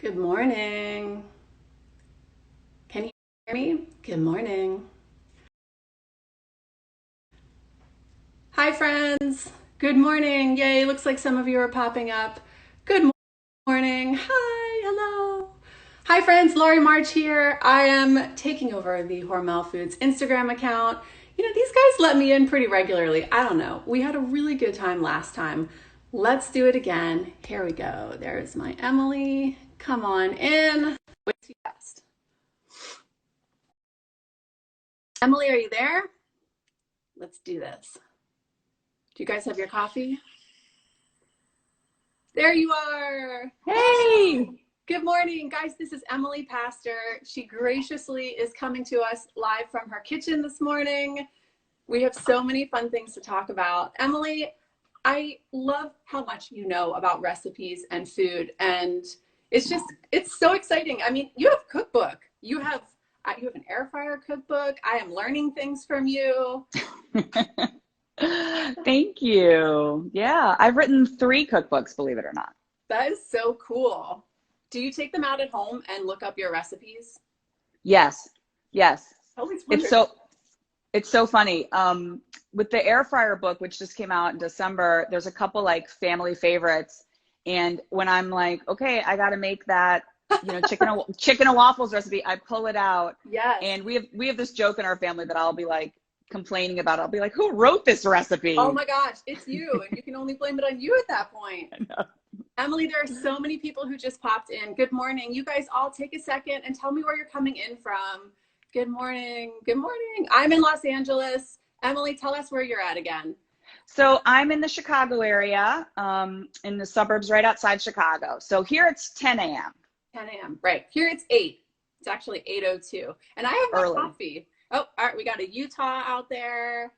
Good morning. Can you hear me? Good morning. Hi, friends. Good morning. Yay, looks like some of you are popping up. Good morning. Hi, hello. Hi, friends. Laurie March here. I am taking over the Hormel Foods Instagram account. These guys let me in pretty regularly. I don't know. We had a really good time last time. Let's do it again. Here we go. There's my Emily. Come on in. Way too fast. Emily, are you there? Let's do this. Do you guys have your coffee? There you are. Hey, Good morning, guys. This is Emily Pastor. She graciously is coming to us live from her kitchen this morning. We have so many fun things to talk about. Emily, I love how much you know about recipes and food, and it's so exciting. I mean, you have a cookbook. You have an air fryer cookbook. I am learning things from you. thank you. Yeah, I've written 3 cookbooks, believe it or not. That is so cool. Do you take them out at home and look up your recipes? Yes, yes. I always It's wondered. so it's so funny. With the air fryer book, which just came out in December, there's a couple like family favorites, and when I'm like, okay, I got to make that, chicken and waffles recipe, I pull it out, Yes. and we have this joke in our family that I'll be like complaining about. I'll be like, who wrote this Oh recipe? my gosh, it's you, and you can only blame it on you at that point. Emily, there are so many people who just popped in. Good morning. You guys all take a second and tell me where you're coming in from. Good morning. Good morning. I'm in Los Angeles. Emily, tell us where you're at again. So I'm in the Chicago area, in the suburbs right outside Chicago. So here it's 10 a.m. 10 a.m. Right. Here it's 8. It's actually 8:02. And I have my early. coffee. Oh, all right. We got a Utah out there.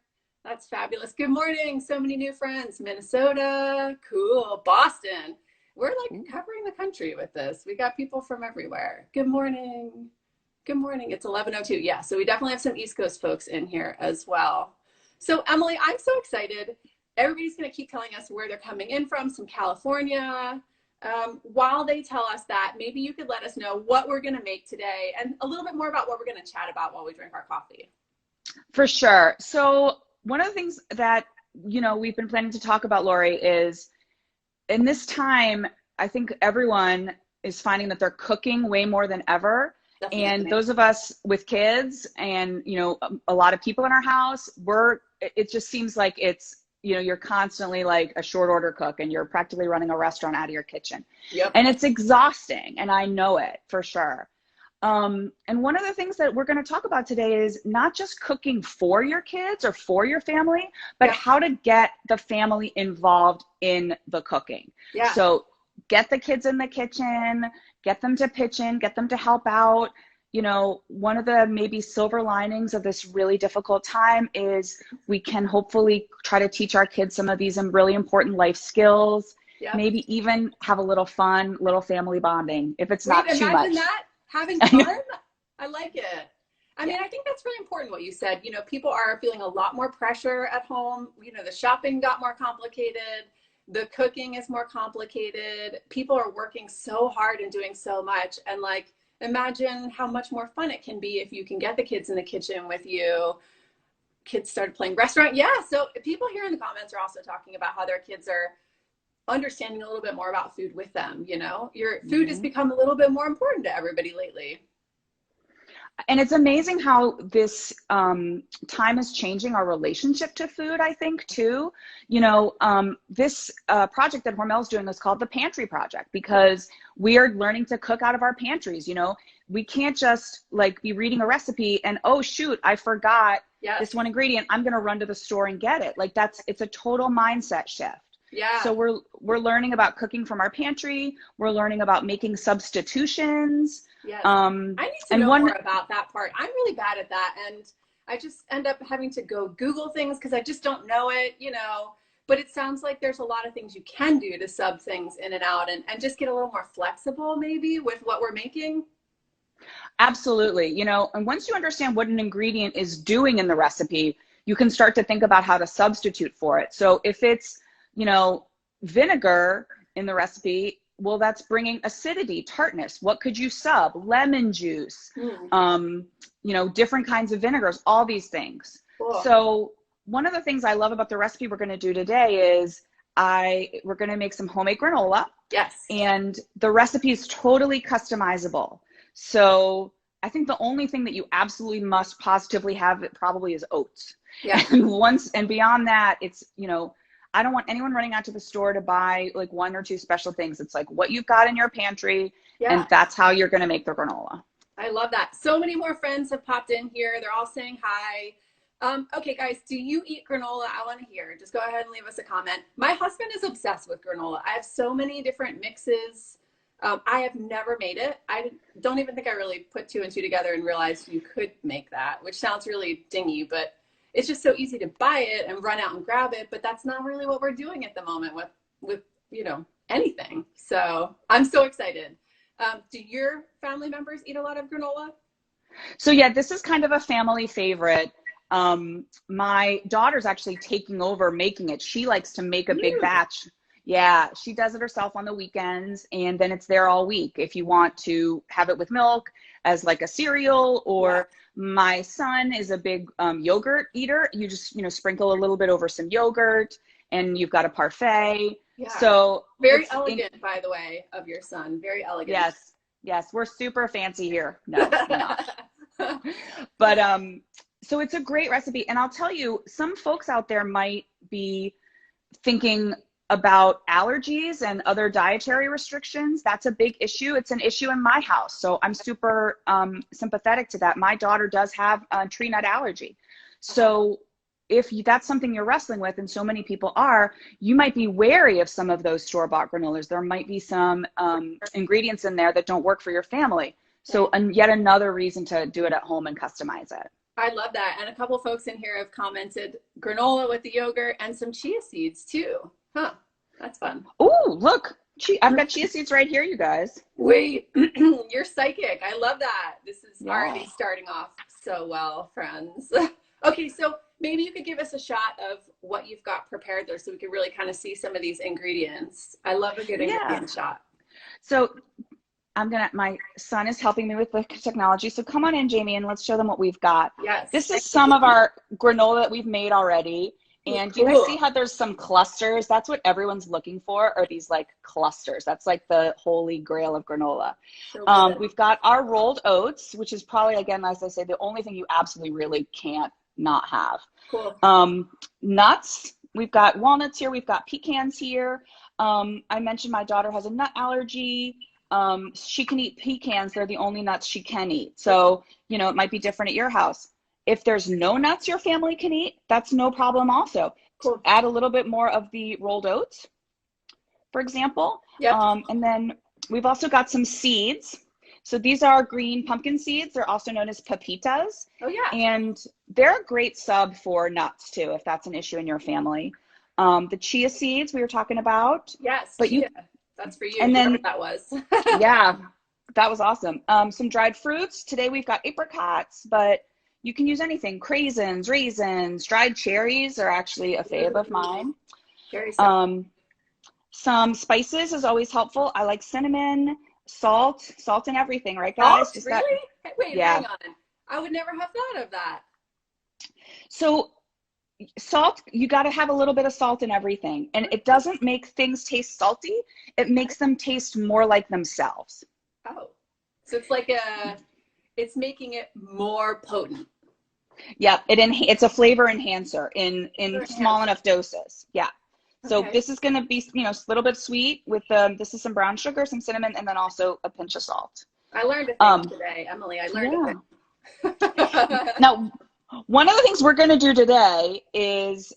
That's fabulous. Good morning. So many new friends. Minnesota. Cool. Boston. We're like covering the country with this. We got people from everywhere. Good morning. Good morning. It's 11:02. Yeah. So we definitely have some East Coast folks in here as well. So, Emily, I'm so excited. Everybody's going to keep telling us where they're coming in from California. While they tell us that, maybe you could let us know what we're going to make today and a little bit more about what we're going to chat about while we drink our coffee. For sure. So one of the things that, we've been planning to talk about, Lori, is in this time, I think everyone is finding that they're cooking way more than ever. And Definitely. those of us with kids and, a lot of people in our house, it just seems like it's, you're constantly like a short order cook and you're practically running a restaurant out of your kitchen. Yep. And it's exhausting. And I know it for sure. And one of the things that we're going to talk about today is not just cooking for your kids or for your family, but Yep. how to get the family involved in the cooking. Yeah. So get the kids in the kitchen, get them to pitch in, get them to help out. One of the maybe silver linings of this really difficult time is we can hopefully try to teach our kids some of these really important life skills, Yep. maybe even have a little fun, little family bonding if it's Wait, not too imagine much. that, having fun. I like it. I mean, I think that's really important what you said. People are feeling a lot more pressure at home. The shopping got more complicated. The cooking is more complicated. People are working so hard and doing so much. And like, imagine how much more fun it can be if you can get the kids in the kitchen with you. Kids started playing restaurant. Yeah. So people here in the comments are also talking about how their kids are understanding a little bit more about food with them. Your food has Mhm. become a little bit more important to everybody lately. And it's amazing how this time is changing our relationship to food, I think, too. This project that Hormel's doing is called the Pantry Project because we are learning to cook out of our pantries. We can't just like be reading a recipe and, oh, shoot, I forgot Yes. this one ingredient. I'm going to run to the store and get it. Like it's a total mindset shift. Yeah. So we're learning about cooking from our pantry. We're learning about making substitutions. Yes. Um, I need to and know more one about that part. I'm really bad at that. And I just end up having to go Google things because I just don't know it. But it sounds like there's a lot of things you can do to sub things in and out and just get a little more flexible maybe with what we're making. Absolutely. And once you understand what an ingredient is doing in the recipe, you can start to think about how to substitute for it. So if it's, vinegar in the recipe, well, that's bringing acidity, tartness. What could you sub? Lemon juice, you know, different kinds of vinegars, all these things. Cool. So one of the things I love about the recipe we're going to do today is we're going to make some homemade granola. Yes. And the recipe is totally customizable. So I think the only thing that you absolutely must positively have it probably is oats. Yeah. And beyond that, it's, you know, I don't want anyone running out to the store to buy like 1 or 2 special things. It's like what you've got in your pantry, and that's how you're going to make the granola. I love that. So many more friends have popped in here. They're all saying hi. Okay, guys, do you eat granola? I want to hear. Just go ahead and leave us a comment. My husband is obsessed with granola. I have so many different mixes. I have never made it. I don't even think I really put 2 and 2 together and realized you could make that, which sounds really dingy, but it's just so easy to buy it and run out and grab it. But that's not really what we're doing at the moment with you know, anything. So I'm so excited. Do your family members eat a lot of granola? So yeah, this is kind of a family favorite. My daughter's actually taking over making it. She likes to make a big batch. Yeah, she does it herself on the weekends, and then it's there all week. If you want to have it with milk as like a cereal, or my son is a big yogurt eater. You just, you know, sprinkle a little bit over some yogurt, and you've got a parfait. Yeah. So very elegant, by the way, of your son. Very elegant. Yes, yes, we're super fancy here. No, we're not. But so it's a great recipe, and I'll tell you, some folks out there might be thinking about allergies and other dietary restrictions. That's a big issue. It's an issue in my house, so I'm super sympathetic to that. My daughter does have a tree nut allergy, so if that's something you're wrestling with, and so many people are, you might be wary of some of those store-bought granolas. There might be some ingredients in there that don't work for your family. So yet another reason to do it at home and customize it. I love that. And a couple folks in here have commented granola with the yogurt and some chia seeds too. Huh, that's fun. Oh, look, I've got chia seeds right here, you guys. Wait, you're psychic. I love that. This is already starting off so well, friends. Okay, so maybe you could give us a shot of what you've got prepared there so we can really kind of see some of these ingredients. I love a good ingredient shot. So my son is helping me with the technology. So come on in, Jamie, and let's show them what we've got. Yes. This is some of our granola that we've made already. And do you guys see how there's some clusters? That's what everyone's looking for, are these like clusters. That's like the holy grail of granola. We've got our rolled oats, which is probably, again, as I say, the only thing you absolutely really can't not have. Cool. Nuts. We've got walnuts here. We've got pecans here. I mentioned my daughter has a nut allergy. She can eat pecans. They're the only nuts she can eat. So, you know, it might be different at your house. If there's no nuts your family can eat, that's no problem also. Cool. Add a little bit more of the rolled oats, for example. Yep. And then we've also got some seeds. So these are green pumpkin seeds. They're also known as pepitas. Oh, yeah. And they're a great sub for nuts too, if that's an issue in your family. The chia seeds we were talking about. Yes, but chia. That's for you. And then what that was. Yeah, that was awesome. Some dried fruits. Today we've got apricots, but you can use anything. Craisins, raisins, dried cherries are actually a fave of mine. Some spices is always helpful. I like cinnamon, salt and everything, right guys? Salt? Really? Wait, hang on. I would never have thought of that. So salt, you got to have a little bit of salt in everything. And it doesn't make things taste salty. It makes them taste more like themselves. Oh, so it's like it's making it more potent. Yeah, it's a flavor enhancer in small enough doses. Yeah. So this is going to be, you know, a little bit sweet with this is some brown sugar, some cinnamon, and then also a pinch of salt. I learned a thing today, Emily. I learned a thing. Now, one of the things we're going to do today is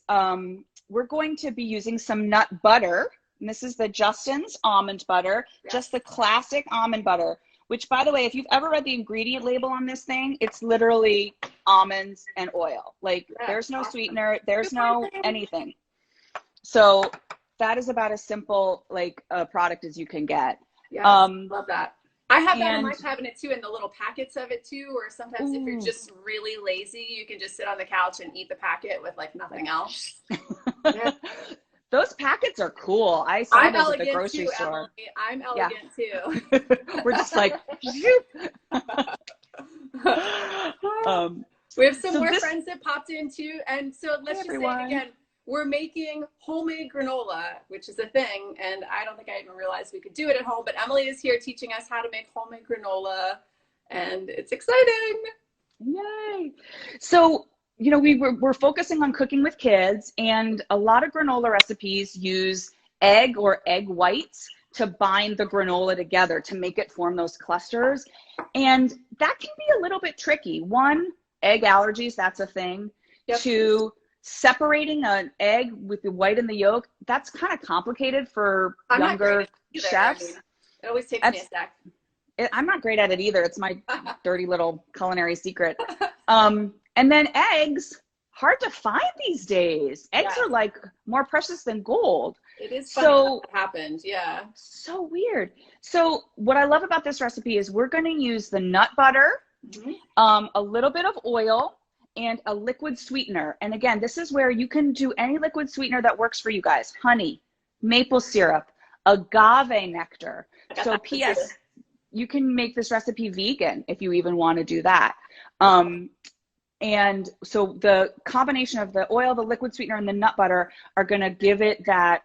we're going to be using some nut butter. And this is the Justin's almond butter, just the classic almond butter, which, by the way, if you've ever read the ingredient label on this thing, it's literally almonds and oil. Like there's no sweetener, there's no anything. So that is about as simple like a product as you can get. Yes, love that. I have that in my cabinet too, and the little packets of it too, or sometimes if you're just really lazy, you can just sit on the couch and eat the packet with like nothing else. Those packets are cool. I saw I'm those at the elegant grocery too, store. Emily. I'm Yeah. elegant too. We're just like, zoop. We have some So more this, friends that popped in too. And so let's hey just say it everyone. again. We're making homemade granola, which is a thing. And I don't think I even realized we could do it at home. But Emily is here teaching us how to make homemade granola. And it's exciting. Yay. So, you know, we're focusing on cooking with kids, and a lot of granola recipes use egg or egg whites to bind the granola together to make it form those clusters. And that can be a little bit tricky. One, egg allergies, that's a thing. Yep. Two, separating an egg with the white and the yolk, that's kind of complicated for younger chefs. I mean, it always takes me a sec. I'm not great at it either. It's my dirty little culinary secret. And then eggs, hard to find these days. Eggs are like more precious than gold. It is funny how that happened, yeah. So weird. So what I love about this recipe is we're going to use the nut butter, a little bit of oil, and a liquid sweetener. And again, this is where you can do any liquid sweetener that works for you guys. Honey, maple syrup, agave nectar. So P.S., you can make this recipe vegan if you even want to do that. And so the combination of the oil, the liquid sweetener, and the nut butter are going to give it that,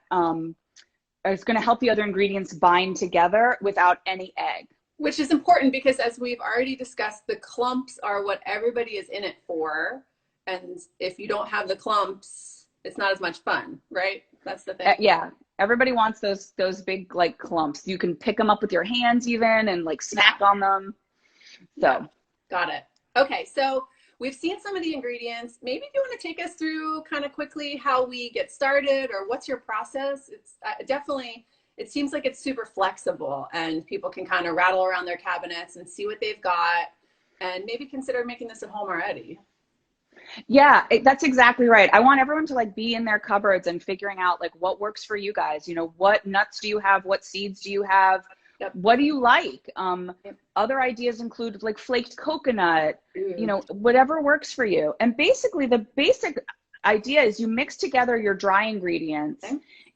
it's going to help the other ingredients bind together without any egg. Which is important because, as we've already discussed, the clumps are what everybody is in it for. And if you don't have the clumps, it's not as much fun, right? That's the thing. Yeah. Everybody wants those big like clumps. You can pick them up with your hands even and like snack on them. So. Yeah. Got it. Okay. So we've seen some of the ingredients. Maybe you want to take us through kind of quickly how we get started, or what's your process? It's definitely, it seems like it's super flexible and people can kind of rattle around their cabinets and see what they've got and maybe consider making this at home already. Yeah, that's exactly right. I want everyone to like be in their cupboards and figuring out like what works for you guys. You know, what nuts do you have? What seeds do you have? Yep. What do you like? Other ideas include like flaked coconut, you know, whatever works for you. And basically the basic idea is you mix together your dry ingredients,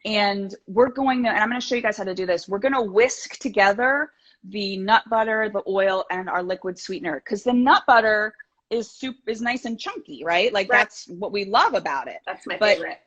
and we're going to, and I'm going to show you guys how to do this. We're going to whisk together the nut butter, the oil, and our liquid sweetener, because the nut butter is nice and chunky, right? Like that's what we love about it. That's my favorite.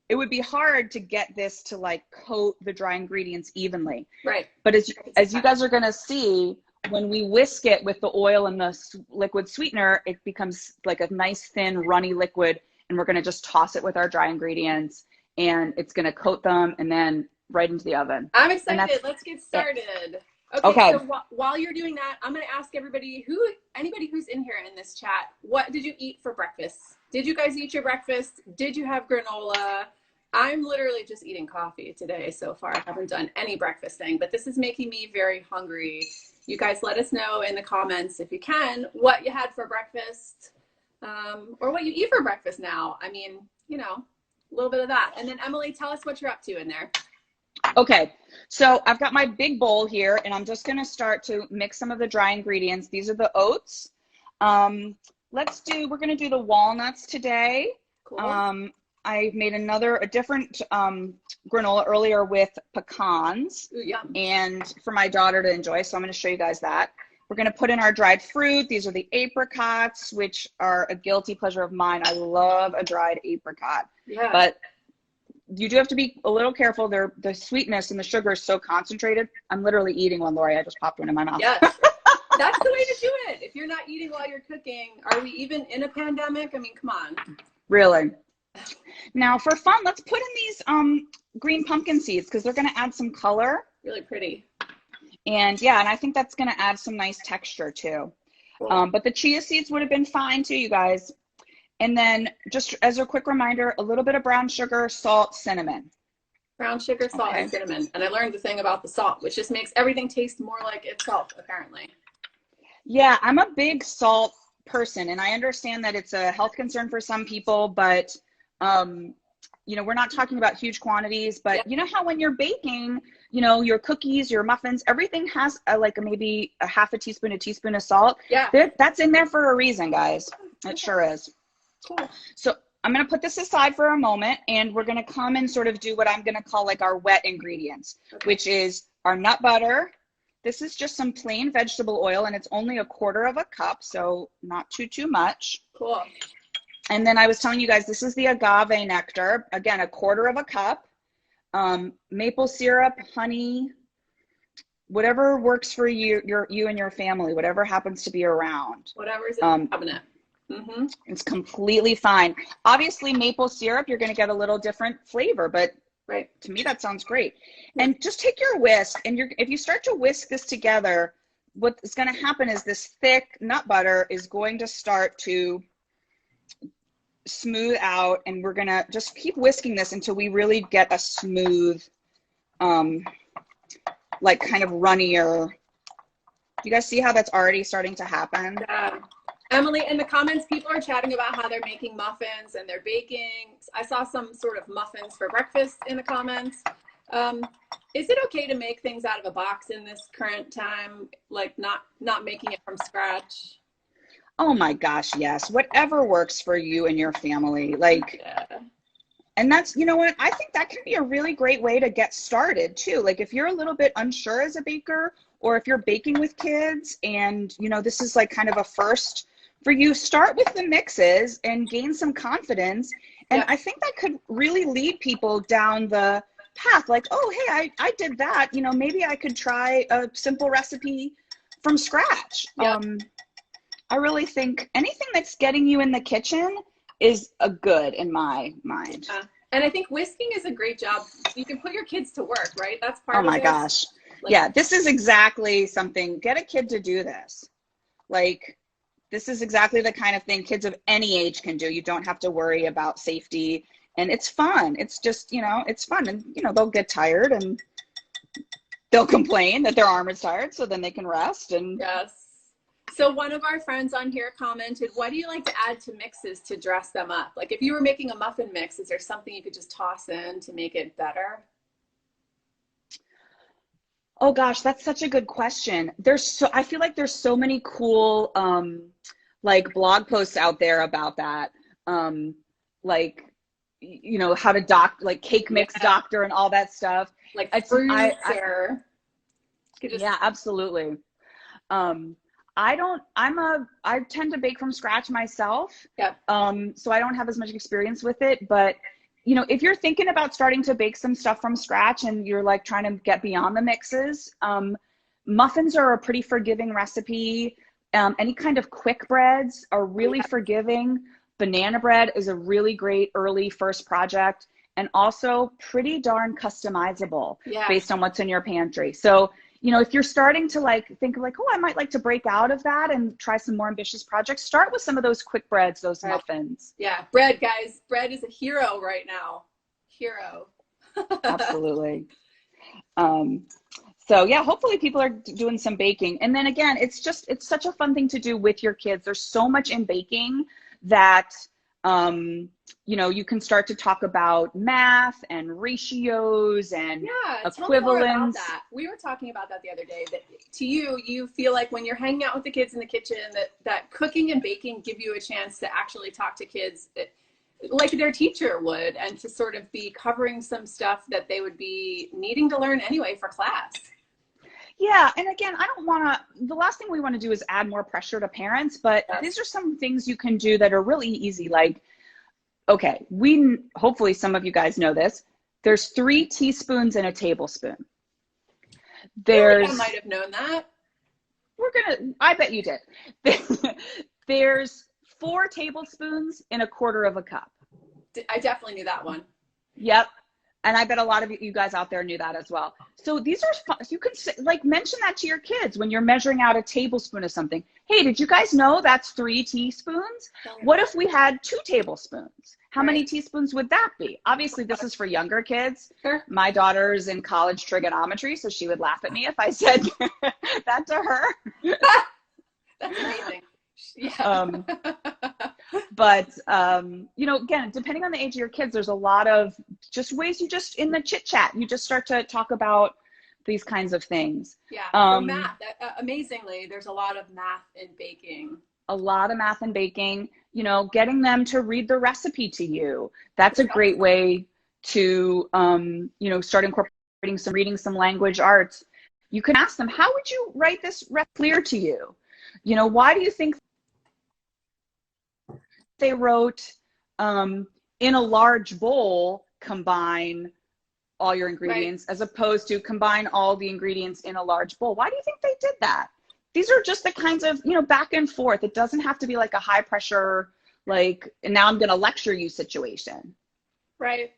It would be hard to get this to like coat the dry ingredients evenly. Right. But as you guys are going to see, when we whisk it with the oil and the liquid sweetener, it becomes like a nice thin runny liquid, and we're going to just toss it with our dry ingredients, and it's going to coat them and then right into the oven. I'm excited. Let's get started. Okay. So while you're doing that, I'm going to ask anybody who's in here in this chat, what did you eat for breakfast? Did you guys eat your breakfast? Did you have granola? I'm literally just eating coffee today so far. I haven't done any breakfast thing, but this is making me very hungry. You guys let us know in the comments, if you can, what you had for breakfast, or what you eat for breakfast now. I mean, you know, a little bit of that. And then Emily, tell us what you're up to in there. Okay, so I've got my big bowl here, and I'm just going to start to mix some of the dry ingredients. These are the oats. We're going to do the walnuts today. Cool. I made a different granola earlier with pecans. Ooh, yum. And for my daughter to enjoy, so I'm going to show you guys that. We're going to put in our dried fruit. These are the apricots, which are a guilty pleasure of mine. I love a dried apricot. Yeah. But you do have to be a little careful. The sweetness and the sugar is so concentrated. I'm literally eating one, Lori. I just popped one in my mouth. Yes. That's the way to do it. If you're not eating while you're cooking, are we even in a pandemic? I mean, come on. Really. Now for fun, let's put in these green pumpkin seeds, because they're going to add some color. Really pretty. And yeah, and I think that's going to add some nice texture too. Cool. But the chia seeds would have been fine too, you guys. And then just as a quick reminder, a little bit of brown sugar, salt, cinnamon. Brown sugar, salt, and cinnamon. And I learned the thing about the salt, which just makes everything taste more like it's salt, apparently. Yeah, I'm a big salt person, and I understand that it's a health concern for some people, but you know, we're not talking about huge quantities, but you know how when you're baking, you know, your cookies, your muffins, everything has maybe a half a teaspoon of salt. Yeah. That's in there for a reason, guys. It sure is. Cool. So I'm going to put this aside for a moment, and we're going to come and sort of do what I'm going to call like our wet ingredients, which is our nut butter. This is just some plain vegetable oil, and it's only 1/4 cup, so not too much. Cool. And then I was telling you guys, this is the agave nectar. Again, 1/4 cup. Maple syrup, honey, whatever works for you and your family, whatever happens to be around. Whatever's in the cabinet. It's completely fine. Obviously, maple syrup, you're going to get a little different flavor, but to me, that sounds great. And just take your whisk, and if you start to whisk this together, what is going to happen is this thick nut butter is going to start to smooth out, and we're going to just keep whisking this until we really get a smooth, like kind of runnier. You guys see how that's already starting to happen? Yeah. Emily, in the comments, people are chatting about how they're making muffins and they're baking. I saw some sort of muffins for breakfast in the comments. Is it okay to make things out of a box in this current time, like not making it from scratch? Oh my gosh, yes. Whatever works for you and your family. Like, and that's, you know what, I think that can be a really great way to get started too. Like if you're a little bit unsure as a baker, or if you're baking with kids and, you know, this is like kind of a first for you, start with the mixes and gain some confidence. And I think that could really lead people down the path. Like, oh, hey, I did that. You know, maybe I could try a simple recipe from scratch. I really think anything that's getting you in the kitchen is a good in my mind. And I think whisking is a great job. You can put your kids to work, right? That's part of it. Oh my gosh. Like, yeah, this is exactly something. Get a kid to do this. Like, this is exactly the kind of thing kids of any age can do. You don't have to worry about safety, and it's fun. It's just, you know, it's fun, and, you know, they'll get tired and they'll complain that their arm is tired, so then they can rest. And yes. So one of our friends on here commented, what do you like to add to mixes to dress them up? Like if you were making a muffin mix, is there something you could just toss in to make it better? Oh gosh, that's such a good question. I feel like there's so many cool like blog posts out there about that. Like, you know, how to like cake mix doctor and all that stuff. Like fruits yeah, absolutely. I tend to bake from scratch myself. Yeah. So I don't have as much experience with it, but you know, if you're thinking about starting to bake some stuff from scratch and you're like trying to get beyond the mixes, muffins are a pretty forgiving recipe. Any kind of quick breads are really forgiving. Banana bread is a really great early first project, and also pretty darn customizable based on what's in your pantry. So, you know, if you're starting to like think of like, oh, I might like to break out of that and try some more ambitious projects, start with some of those quick breads, those muffins. Yeah, bread, guys. Bread is a hero right now. Hero. Absolutely. So yeah, hopefully people are doing some baking. And then again, it's such a fun thing to do with your kids. There's so much in baking that, you know, you can start to talk about math and ratios and equivalents. Tell me more about that. We were talking about that the other day, that to you feel like when you're hanging out with the kids in the kitchen, that cooking and baking give you a chance to actually talk to kids like their teacher would, and to sort of be covering some stuff that they would be needing to learn anyway for class. Yeah, and again, the last thing we want to do is add more pressure to parents, but these are some things you can do that are really easy. Like, okay, hopefully some of you guys know this. There's 3 teaspoons in a tablespoon. I might have known that. I bet you did. There's 4 tablespoons in 1/4 cup. I definitely knew that one. Yep. And I bet a lot of you guys out there knew that as well. So these are fun. You can like mention that to your kids when you're measuring out a tablespoon of something. Hey, did you guys know that's 3 teaspoons? What if we had 2 tablespoons? How many teaspoons would that be? Obviously, this is for younger kids. Sure. My daughter's in college trigonometry, so she would laugh at me if I said that to her. That's amazing. Yeah. But, you know, again, depending on the age of your kids, there's a lot of just ways in the chit chat, you just start to talk about these kinds of things. Yeah. For math, amazingly, there's a lot of math in baking. a lot of math and baking, you know, getting them to read the recipe to you. That's a great way to, you know, start incorporating some reading, some language arts. You can ask them, how would you write this clear to you? You know, why do you think they wrote in a large bowl, combine all your ingredients, as opposed to combine all the ingredients in a large bowl? Why do you think they did that? These are just the kinds of, you know, back and forth. It doesn't have to be like a high pressure, like, and now I'm going to lecture you situation. Right.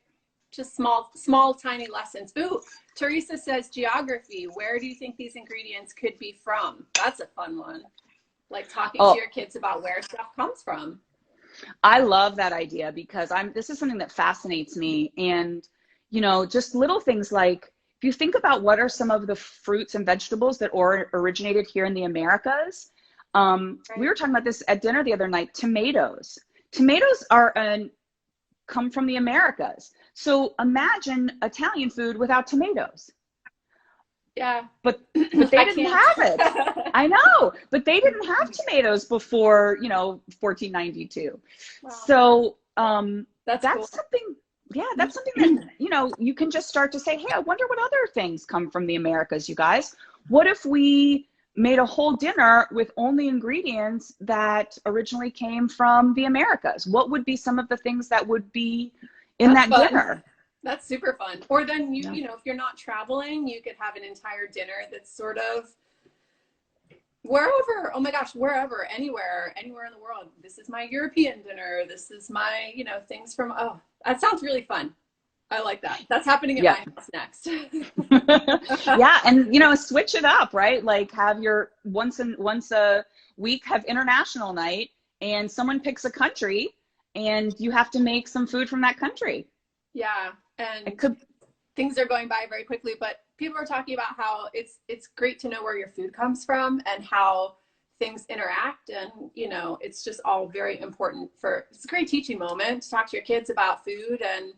Just small, tiny lessons. Ooh, Teresa says geography. Where do you think these ingredients could be from? That's a fun one. Like talking to your kids about where stuff comes from. I love that idea because this is something that fascinates me. And, you know, just little things like, if you think about what are some of the fruits and vegetables that originated here in the Americas, we were talking about this at dinner the other night. Tomatoes come from the Americas. So imagine Italian food without tomatoes. Yeah. But they didn't have it. I know, but they didn't have tomatoes before, you know, 1492. Wow. So that's cool. Something. Yeah, that's something that, you know, you can just start to say, hey, I wonder what other things come from the Americas, you guys. What if we made a whole dinner with only ingredients that originally came from the Americas? What would be some of the things that would be in that dinner? That's super fun. Or then, you know, if you're not traveling, you could have an entire dinner that's sort of wherever, oh my gosh, wherever, anywhere in the world. This is my European dinner. This is my, you know, things from, oh, that sounds really fun. I like that. That's happening at my house next. Yeah. And, you know, switch it up, right? Like have your once a week have international night and someone picks a country and you have to make some food from that country. Yeah. And things are going by very quickly, but people are talking about how it's great to know where your food comes from and how things interact. And, you know, it's just all very important it's a great teaching moment to talk to your kids about food and,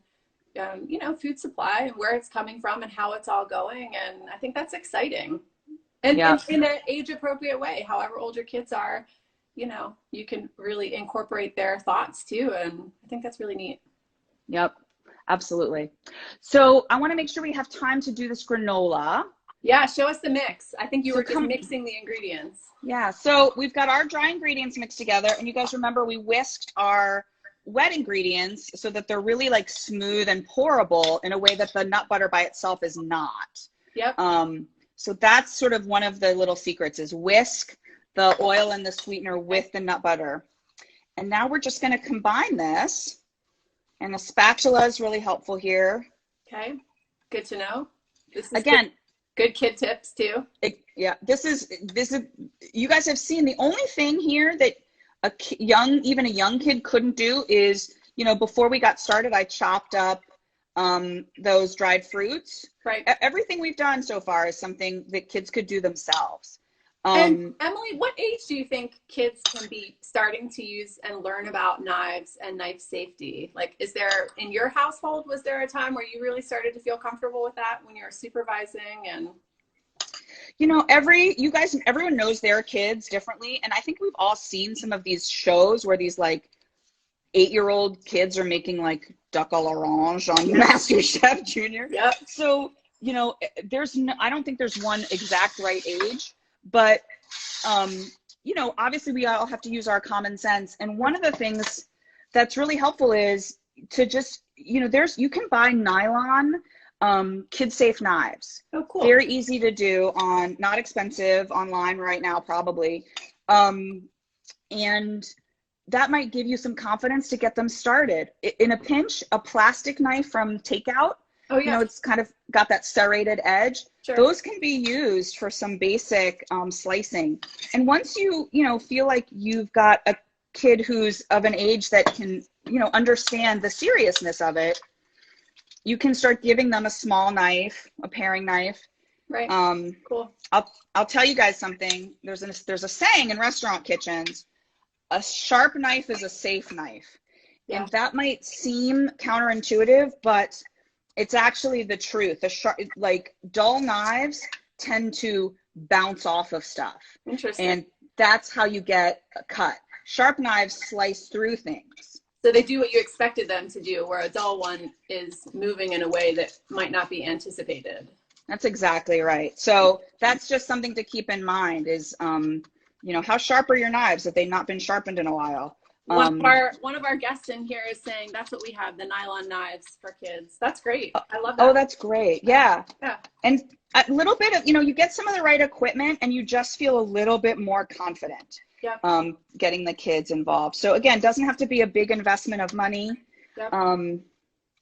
you know, food supply and where it's coming from and how it's all going. And I think that's exciting. And in an age appropriate way, however old your kids are, you know, you can really incorporate their thoughts too. And I think that's really neat. Yep. Absolutely. So I want to make sure we have time to do this granola. Yeah, show us the mix. I think you were just mixing the ingredients. Yeah, so we've got our dry ingredients mixed together. And you guys remember we whisked our wet ingredients so that they're really like smooth and pourable in a way that the nut butter by itself is not. Yep. So that's sort of one of the little secrets is whisk the oil and the sweetener with the nut butter. And now we're just going to combine this. And a spatula is really helpful here. Okay, good to know. This is again good kid tips too. This is you guys have seen the only thing here that even a young kid couldn't do is, you know, before we got started, I chopped up those dried fruits. Right. Everything we've done so far is something that kids could do themselves. And Emily, what age do you think kids can be starting to use and learn about knives and knife safety? Like, in your household, was there a time where you really started to feel comfortable with that when you were supervising? And you know, everyone knows their kids differently. And I think we've all seen some of these shows where these like 8-year-old kids are making like duck à l'orange on MasterChef Junior. Yep. So, you know, I don't think there's one exact right age. But, you know, obviously we all have to use our common sense. And one of the things that's really helpful is to just, you know, you can buy nylon kid-safe knives. Oh, cool. Very easy to do not expensive online right now, probably. And that might give you some confidence to get them started. In a pinch, a plastic knife from takeout. Oh, yeah. You know, it's kind of got that serrated edge. Sure. Those can be used for some basic slicing. And once you know, feel like you've got a kid who's of an age that can, you know, understand the seriousness of it, you can start giving them a small knife, a paring knife. Right. Cool. I'll tell you guys something. There's a saying in restaurant kitchens, a sharp knife is a safe knife. Yeah. And that might seem counterintuitive, but it's actually the truth. Like dull knives tend to bounce off of stuff. Interesting. And that's how you get a cut. Sharp knives slice through things. So they do what you expected them to do, where a dull one is moving in a way that might not be anticipated. That's exactly right. So that's just something to keep in mind is, you know, how sharp are your knives if they've not been sharpened in a while? One of our guests in here is saying that's what we have, the nylon knives for kids. That's great. I love that. Oh, that's great. Yeah. Yeah. And a little bit of, you know, you get some of the right equipment and you just feel a little bit more confident. Yep. Getting the kids involved. So again, doesn't have to be a big investment of money. Yep.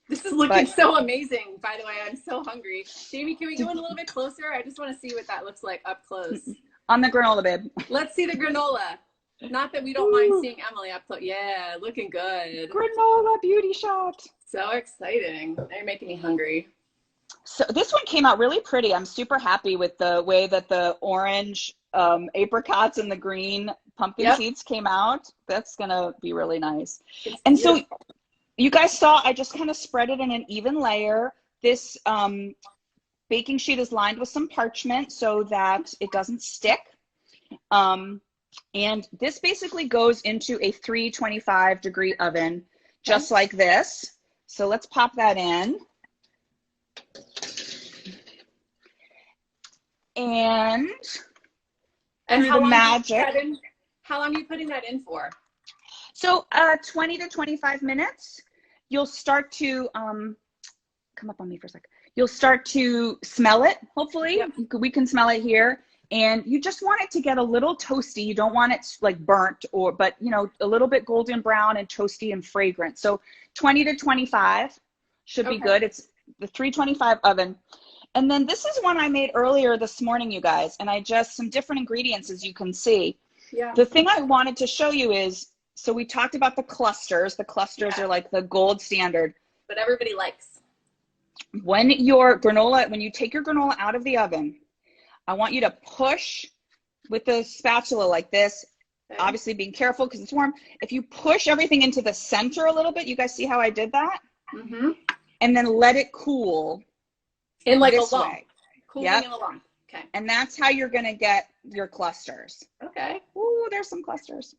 This is looking so amazing, by the way. I'm so hungry. Jamie, can we go in a little bit closer? I just want to see what that looks like up close. On the granola, babe. Let's see the granola. Not that we don't mind seeing Emily up close. Yeah, looking good. Granola beauty shot. So exciting. They're making me hungry. So this one came out really pretty. I'm super happy with the way that the orange apricots and the green pumpkin seeds came out. That's gonna be really nice. And so you guys saw I just kind of spread it in an even layer. This baking sheet is lined with some parchment so that it doesn't stick. And this basically goes into a 325-degree oven, just like this. So let's pop that in. And how long magic. How long are you putting that in for? So 20 to 25 minutes. You'll start to come up on me for a sec. You'll start to smell it, hopefully. Yep. We can smell it here. And you just want it to get a little toasty. You don't want it like burnt but you know, a little bit golden brown and toasty and fragrant. So 20 to 25 should be good. It's the 325 oven. And then this is one I made earlier this morning, you guys. And I just, some different ingredients, as you can see. Yeah. The thing I wanted to show you is, so we talked about the clusters. The clusters are like the gold standard. But everybody likes. When you take your granola out of the oven, I want you to push with the spatula like this, obviously being careful because it's warm. If you push everything into the center a little bit, you guys see how I did that? Mm-hmm. And then let it cool. In like a lump. Cooling in a lump. Okay. And that's how you're going to get your clusters. Okay. Ooh, there's some clusters.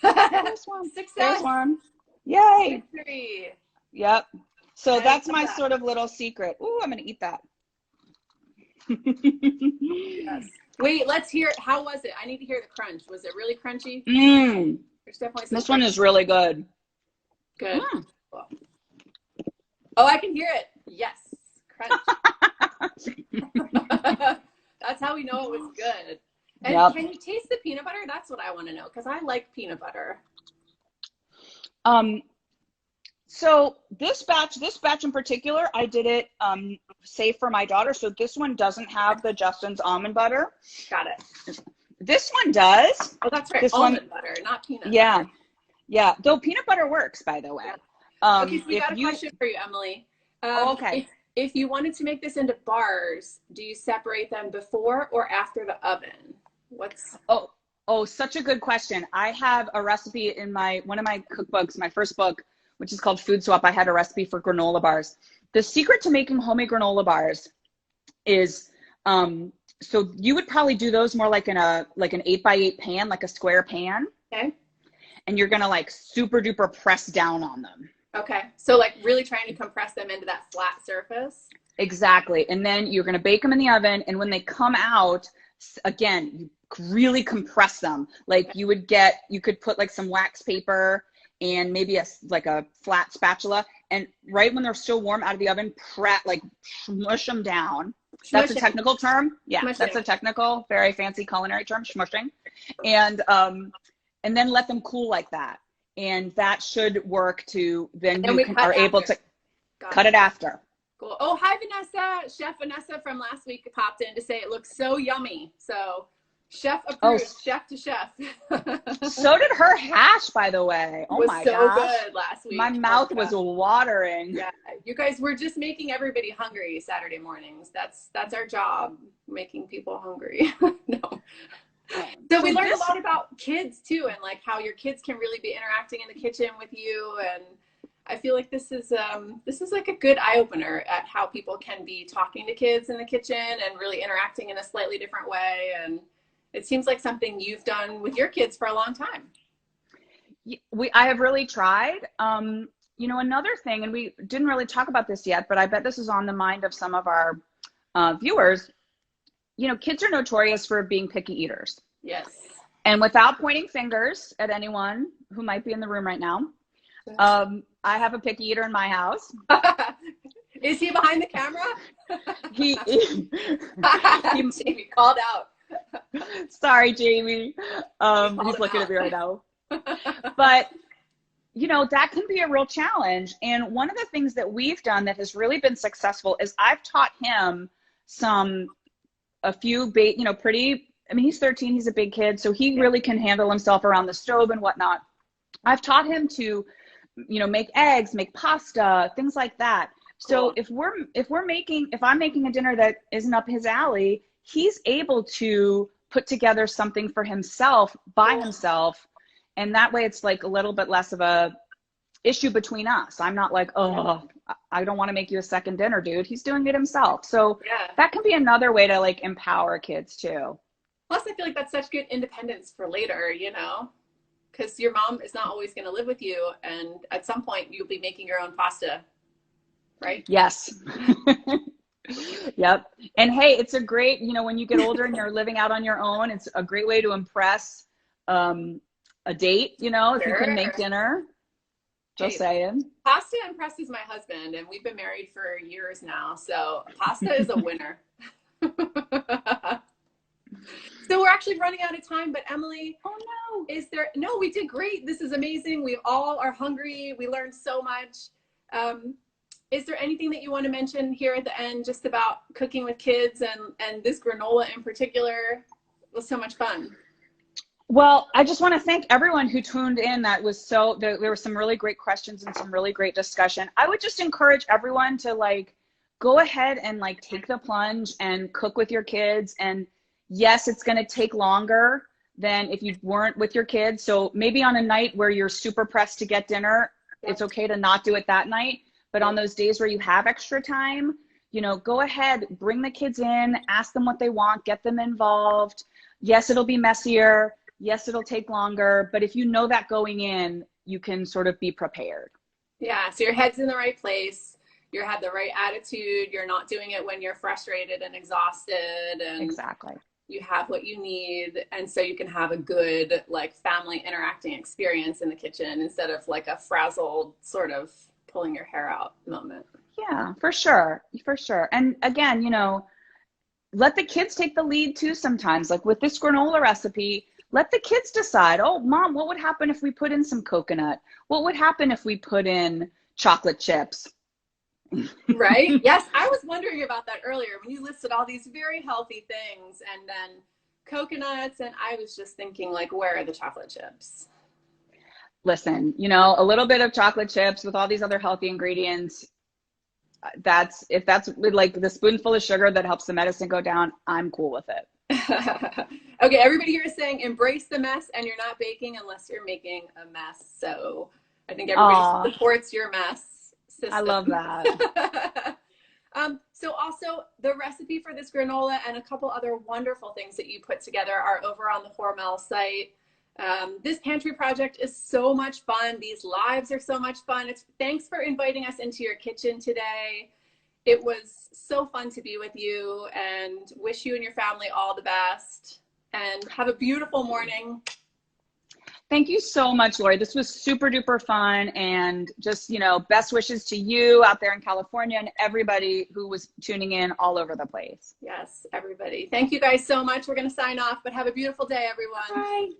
There's one. Success. There's one. Yay. Victory. Yep. So that's my sort of little secret. Ooh, I'm going to eat that. Yes. Wait, let's hear it. How was it? I need to hear the crunch. Was it really crunchy? There's definitely some. This one is really good. Good. Cool. Oh, I can hear it. Yes. Crunch. That's how we know it was good. And can you taste the peanut butter? That's what I want to know because I like peanut butter. So this batch in particular, I did it save for my daughter. So this one doesn't have the Justin's almond butter. Got it. This one does. Oh, that's right. This almond butter, not peanut butter. Yeah. Though peanut butter works, by the way. Okay, so we got a question for you, Emily. Okay. If you wanted to make this into bars, do you separate them before or after the oven? Oh, such a good question. I have a recipe in one of my cookbooks, my first book, which is called Food Swap. I had a recipe for granola bars. The secret to making homemade granola bars is, so you would probably do those more like an 8x8 pan, like a square pan. Okay. And you're gonna like super duper press down on them. Okay. So like really trying to compress them into that flat surface. Exactly. And then you're gonna bake them in the oven. And when they come out, again, you really compress them. Like you could put like some wax paper and maybe a flat spatula, and right when they're still warm out of the oven, smush them down. That's a technical term. Yeah, that's a technical, very fancy culinary term, smushing. And then let them cool like that. And that should work then you are able to cut it after. Cool. Oh, hi, Vanessa. Chef Vanessa from last week popped in to say it looks so yummy. So chef approved, chef to chef. So did her hash, by the way. Oh my gosh. It was so good last week. My mouth was watering. Yeah, you guys, we're just making everybody hungry Saturday mornings. That's our job, making people hungry. No. So we learned a lot about kids too, and like how your kids can really be interacting in the kitchen with you. And I feel like this is like a good eye opener at how people can be talking to kids in the kitchen and really interacting in a slightly different way. And It seems like something you've done with your kids for a long time. I have really tried. You know, another thing, and we didn't really talk about this yet, but I bet this is on the mind of some of our viewers. You know, kids are notorious for being picky eaters. Yes. And without pointing fingers at anyone who might be in the room right now, I have a picky eater in my house. Is he behind the camera? He Jamie called out. Sorry, Jamie. He's looking at me right now. But, you know, that can be a real challenge. And one of the things that we've done that has really been successful is I've taught him a few, I mean, he's 13, he's a big kid, so he really can handle himself around the stove and whatnot. I've taught him to, you know, make eggs, make pasta, things like that. So cool. if I'm making a dinner that isn't up his alley, he's able to put together something for himself by himself. And that way it's like a little bit less of a issue between us. I'm not like, oh, I don't want to make you a second dinner, dude. He's doing it himself. So that can be another way to like empower kids too. Plus, I feel like that's such good independence for later, you know, because your mom is not always going to live with you. And at some point you'll be making your own pasta, right? Yes. Yep. And hey, it's a great, you know, when you get older and you're living out on your own, it's a great way to impress a date, you know, if you can make dinner. Just saying. Pasta impresses my husband, and we've been married for years now. So pasta is a winner. So we're actually running out of time, but Emily, no, we did great. This is amazing. We all are hungry. We learned so much. Is there anything that you want to mention here at the end, just about cooking with kids and this granola in particular? It was so much fun. Well, I just want to thank everyone who tuned in. There were some really great questions and some really great discussion. I would just encourage everyone to like, go ahead and like take the plunge and cook with your kids. And yes, it's going to take longer than if you weren't with your kids. So maybe on a night where you're super pressed to get dinner, it's okay to not do it that night. But on those days where you have extra time, you know, go ahead, bring the kids in, ask them what they want, get them involved. Yes, it'll be messier. Yes, it'll take longer. But if you know that going in, you can sort of be prepared. Yeah, so your head's in the right place. You have the right attitude. You're not doing it when you're frustrated and exhausted. And exactly. You have what you need. And so you can have a good like family interacting experience in the kitchen instead of like a frazzled sort of pulling your hair out moment. Yeah, for sure. For sure. And again, you know, let the kids take the lead too sometimes. Like with this granola recipe, let the kids decide, oh, Mom, what would happen if we put in some coconut? What would happen if we put in chocolate chips? Right? Yes, I was wondering about that earlier when you listed all these very healthy things and then coconuts, and I was just thinking, like, where are the chocolate chips? Listen, you know, a little bit of chocolate chips with all these other healthy ingredients, if that's like the spoonful of sugar that helps the medicine go down, I'm cool with it. Okay, everybody here is saying embrace the mess, and you're not baking unless you're making a mess. So I think everybody supports your mess system. I love that. So also the recipe for this granola and a couple other wonderful things that you put together are over on the Hormel site. This pantry project is so much fun. These lives are so much fun. Thanks for inviting us into your kitchen today. It was so fun to be with you, and wish you and your family all the best, and have a beautiful morning. Thank you so much, Lori. This was super duper fun, and just, you know, best wishes to you out there in California and everybody who was tuning in all over the place. Yes, everybody. Thank you guys so much. We're going to sign off, but have a beautiful day, everyone. Bye.